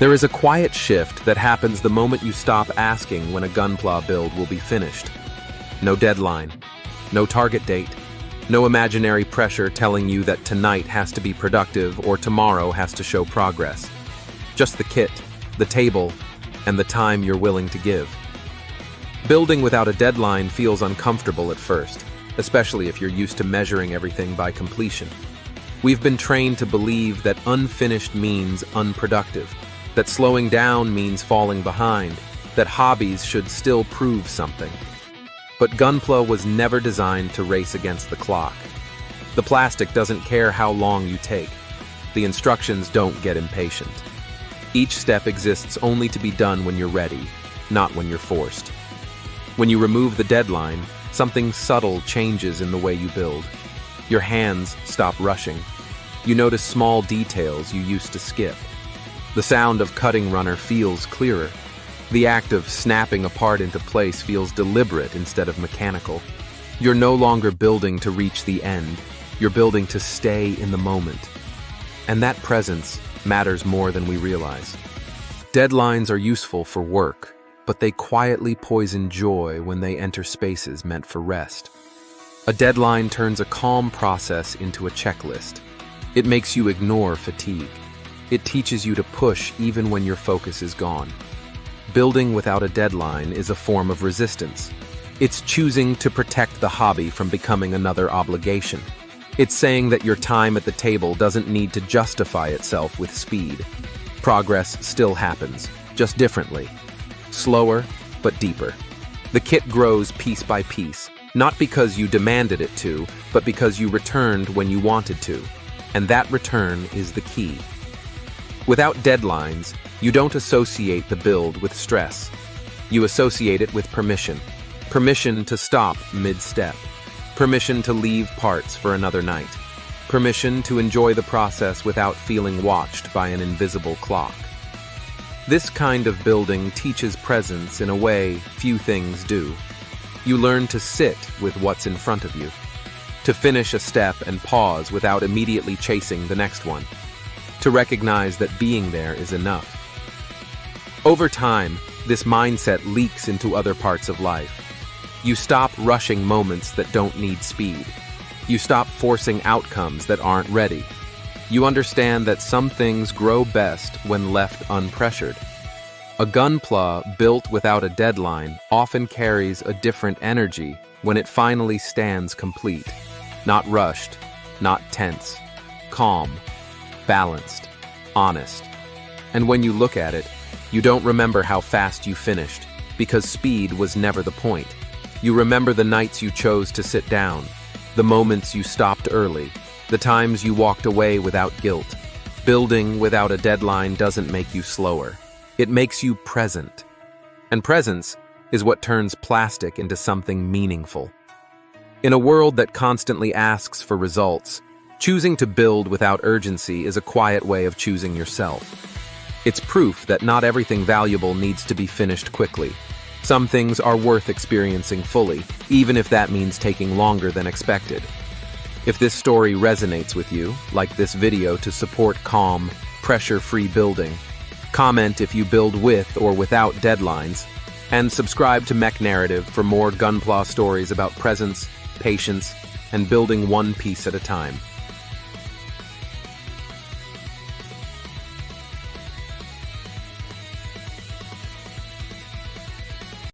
There is a quiet shift that happens the moment you stop asking when a Gunpla build will be finished. No deadline, no target date, no imaginary pressure telling you that tonight has to be productive or tomorrow has to show progress. Just the kit, the table, and the time you're willing to give. Building without a deadline feels uncomfortable at first, especially if you're used to measuring everything by completion. We've been trained to believe that unfinished means unproductive, that slowing down means falling behind, that hobbies should still prove something. But Gunpla was never designed to race against the clock. The plastic doesn't care how long you take. The instructions don't get impatient. Each step exists only to be done when you're ready, not when you're forced. When you remove the deadline, something subtle changes in the way you build. Your hands stop rushing. You notice small details you used to skip. The sound of cutting runner feels clearer. The act of snapping a part into place feels deliberate instead of mechanical. You're no longer building to reach the end. You're building to stay in the moment. And that presence matters more than we realize. Deadlines are useful for work, but they quietly poison joy when they enter spaces meant for rest. A deadline turns a calm process into a checklist. It makes you ignore fatigue. It teaches you to push even when your focus is gone. Building without a deadline is a form of resistance. It's choosing to protect the hobby from becoming another obligation. It's saying that your time at the table doesn't need to justify itself with speed. Progress still happens, just differently. Slower, but deeper. The kit grows piece by piece, not because you demanded it to, but because you returned when you wanted to. And that return is the key. Without deadlines, you don't associate the build with stress. You associate it with permission. Permission to stop mid-step. Permission to leave parts for another night. Permission to enjoy the process without feeling watched by an invisible clock. This kind of building teaches presence in a way few things do. You learn to sit with what's in front of you, to finish a step and pause without immediately chasing the next one, to recognize that being there is enough. Over time, this mindset leaks into other parts of life. You stop rushing moments that don't need speed. You stop forcing outcomes that aren't ready. You understand that some things grow best when left unpressured. A Gunpla built without a deadline often carries a different energy when it finally stands complete. Not rushed, not tense, calm, balanced, honest. And when you look at it, you don't remember how fast you finished, because speed was never the point. You remember the nights you chose to sit down, the moments you stopped early, the times you walked away without guilt. Building without a deadline doesn't make you slower. It makes you present. And presence is what turns plastic into something meaningful. In a world that constantly asks for results, choosing to build without urgency is a quiet way of choosing yourself. It's proof that not everything valuable needs to be finished quickly. Some things are worth experiencing fully, even if that means taking longer than expected. If this story resonates with you, like this video to support calm, pressure-free building, comment if you build with or without deadlines, and subscribe to Mech Narrative for more Gunpla stories about presence, patience, and building one piece at a time.